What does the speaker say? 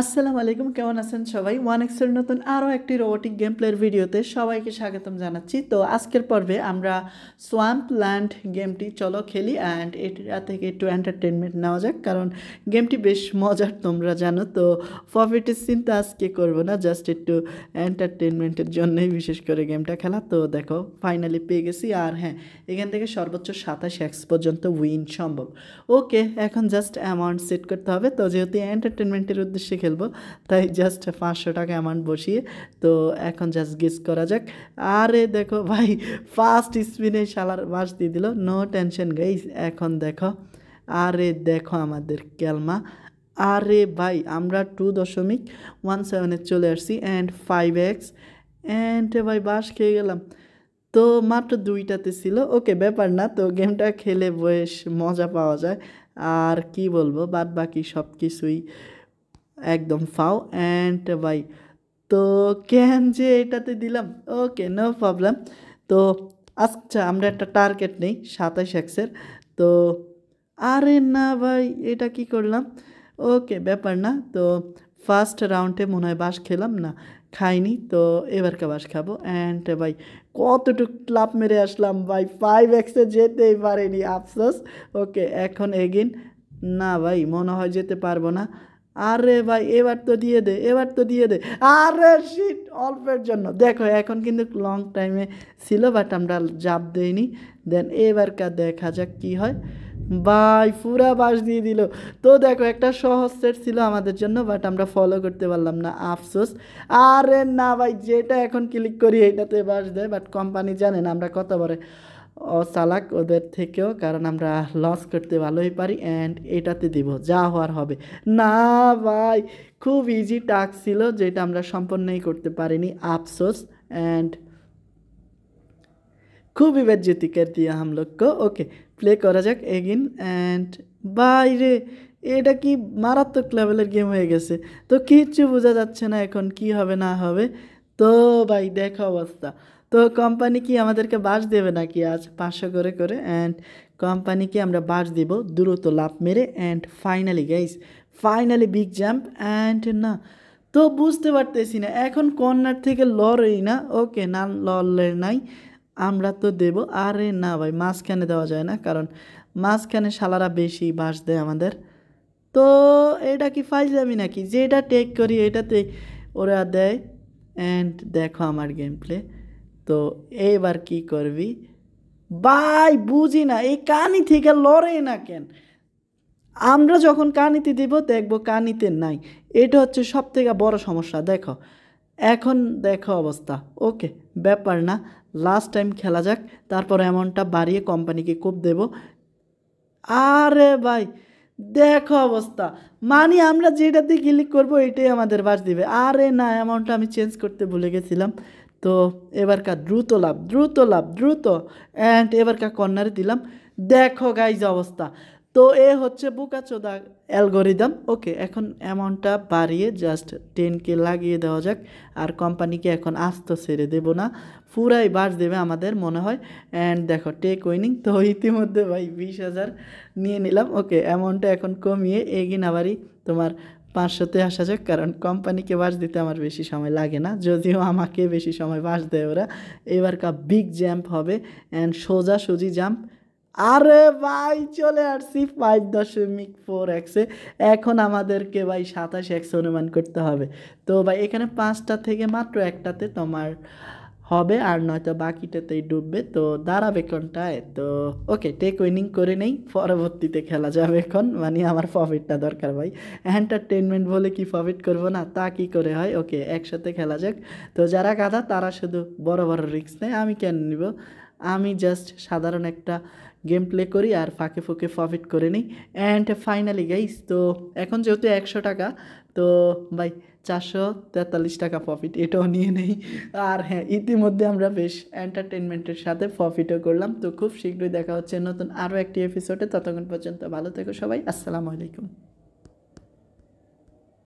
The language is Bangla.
আসসালামু আলাইকুম, কেমন আছেন সবাই? 1x-এর নতুন আরও একটি রোবোটিক গেম প্লের ভিডিওতে সবাইকে স্বাগতম জানাচ্ছি। তো আজকের পর্বে আমরা সোয়াম্প ল্যান্ড গেমটি চলো খেলি অ্যান্ড এটা থেকে একটু এন্টারটেনমেন্ট নেওয়া যাক, কারণ গেমটি বেশ মজার, তোমরা জানো। তো প্রফিটের চিন্তা আজকে করবো না, জাস্ট একটু এন্টারটেনমেন্টের জন্যই বিশেষ করে গেমটা খেলা। তো দেখো ফাইনালি পেয়ে গেছি। আর হ্যাঁ, এখান থেকে সর্বোচ্চ 27x পর্যন্ত উইন সম্ভব। ওকে, এখন জাস্ট অ্যামাউন্ট সেট করতে হবে। তো যেহেতু এন্টারটেনমেন্টের উদ্দেশ্যে খেলবো, তাই জাস্ট 500 টাকা অ্যামাউন্ট বসিয়ে তো এখন জাস্ট গেস করা যাক। আরে দেখো ভাই, ফার্স্ট স্পিনে শালার বাস দিয়ে দিল। নো টেনশন গাইস, এখন দেখো। আরে দেখো আমাদের ক্যালমা। আরে ভাই, আমরা 2.17 চলে আসছি অ্যান্ড 5x অ্যান্ড ভাই বাস খেয়ে গেলাম। তো মাত্র দুইটাতে ছিল, ওকে ব্যাপার না। তো গেমটা খেলে বেশ মজা পাওয়া যায়। আর কি বলবো, বাদ বাকি সব কিছুই একদম ফাও। অ্যান্ড ভাই, তো কেন যে এটাতে দিলাম, ওকে নো প্রবলেম। তো আচ্ছা, আমরা একটা টার্গেট নেই 27x-এর। তো আরে না ভাই, এটা কি করলাম? ওকে ব্যাপার না। তো ফার্স্ট রাউন্ডে মনে হয় বাস খেলাম না, খাইনি। তো এবারকে বাস খাবো। অ্যান্ড ভাই কতটুক লাভ মেরে আসলাম ভাই, 5x-এ যেতেই পারিনি, আফসোস। ওকে, এখন এগিন। না ভাই, মনে হয় যেতে পারবো না। আরে ভাই, এবার তো দিয়ে দে, এবার তো দিয়ে দে। আরে শিট, অল্পের জন্য। দেখো এখন কিন্তু লং টাইমে ছিল, বাট আমরা জাপ দেইনি। দেন এবারকার দেখা যাক কি হয়। ভাই পুরা বাস দিয়ে দিল। তো দেখো, একটা সহজ সেট ছিল আমাদের জন্য, বাট আমরা ফলো করতে পারলাম না, আফসোস। আরে না ভাই, যেটা এখন ক্লিক করি এটাতে বাস দেয়, বাট কোম্পানি জানে না আমরা কত বড় চালাক ওদের থেকেও, কারণ আমরা লস করতে ভালোই পারি। অ্যান্ড এটাতে দিব, যা হওয়ার হবে। না ভাই, খুব ইজি টাস্ক ছিল যেটা আমরা সম্পূর্ণই করতে পারিনি, আফসোস। অ্যান্ড खूब ही बेइज्जती कर दिया हम लोग को। ओके, प्ले करा যাক এগিন। অ্যান্ড বাইরে, এটা কি মারাত্মক লেভেলের গেম হয়ে গেছে। তো কিচ্ছু বোঝা যাচ্ছে না এখন কি হবে না হবে। তো ভাই দেখো অবস্থা। তো কোম্পানি কি আমাদেরকে বাস দেবে নাকি আজ 500 করে করে? অ্যান্ড কোম্পানিকে আমরা বাস দিব দ্রুত লাভ মেরে। And finally guys, finally big jump. And না, তো বুঝতে পারতেছি না এখন কর্নার থেকে লড়েই না। ওকে, না লড়লে নাই, আমরা তো দেব। আরে না ভাই, মাঝখানে দেওয়া যায় না, কারণ মাঝখানে শালারা বেশি বাস দেয় আমাদের। তো এটা কি ফাইজলামি নাকি, যেটা টেক করি এটাতে ওরা দেয়। অ্যান্ড দেখো আমার গেম প্লে। তো এবার কি করবি ভাই, বুঝি না এই কানি থেকে লড়ে না কেন। আমরা যখন কানিতে দিব দেখবো কানিতে নাই, এটা হচ্ছে সব থেকে বড় সমস্যা। দেখো এখন দেখো অবস্থা। ওকে ব্যাপার না, লাস্ট টাইম খেলা যাক, তারপর এমনটা বাড়িয়ে কোম্পানিকে কোপ দেব। আরে ভাই দেখো অবস্থা, মানে আমরা যেটাতে ক্লিক করবো এটাই আমাদের বাস দিবে। আরে না, অ্যামাউন্টটা আমি চেঞ্জ করতে ভুলে গেছিলাম। তো এবারকার দ্রুত লাভ, দ্রুত লাভ, দ্রুত। অ্যান্ড এবারকার কর্নারে দিলাম। দেখো গাইজ অবস্থা। তো এ হচ্ছে বুকাচোদা অ্যালগোরিদম। ওকে, এখন অ্যামাউন্টটা বাড়িয়ে জাস্ট 10K লাগিয়ে দেওয়া যাক। আর কোম্পানিকে এখন আস্ত ছেড়ে দেবো না, পুরাই বাস দেবে আমাদের মনে হয়। অ্যান্ড দেখো টেক উইনিং। তো ইতিমধ্যে ভাই 20,000 নিয়ে নিলাম। ওকে, অ্যামাউন্টটা এখন কমিয়ে এগিয়ে আবারই তোমার 500-তে আসা যাক, কারণ কোম্পানিকে বাস দিতে আমার বেশি সময় লাগে না, যদিও আমাকে বেশি সময় বাস দেয় ওরা। এবারকার বিগ জাম্প হবে অ্যান্ড সোজাসুজি জাম্প। আরে ভাই চলে আসছি 5.4x-এ। এখন আমাদেরকে ভাই 27x অনুমান করতে হবে। তো ভাই এখানে 5টা থেকে মাত্র একটাতে তোমার হবে, আর নয়তো বাকিটাতেই ডুববে। তো দাঁড়াবে কোনটায়? তো ওকে, টেক উইনিং করে নেই, পরবর্তীতে খেলা যাবে এখন। মানে আমার প্রফিটটা দরকার ভাই, এন্টারটেনমেন্ট বলে কি প্রফিট করবো না, তা কি করে হয়? ওকে, একসাথে খেলা যাক। তো যারা গাধা তারা শুধু বড় বড় রিস্ক নেয়, আমি কেন নিব? আমি জাস্ট সাধারণ একটা গেম প্লে করি আর ফাঁকে ফুঁকে প্রফিট করে নিই। অ্যান্ড ফাইনালি গাইস, তো এখন যেহেতু 100 টাকা, তো ভাই 443 টাকা প্রফিট, এটাও নিয়ে নেই। আর হ্যাঁ, ইতিমধ্যে আমরা বেশ এন্টারটেনমেন্টের সাথে প্রফিটও করলাম। তো খুব শীঘ্রই দেখা হচ্ছে নতুন আরও একটি এপিসোডে। ততক্ষণ পর্যন্ত ভালো থেকো সবাই, আসসালামু আলাইকুম।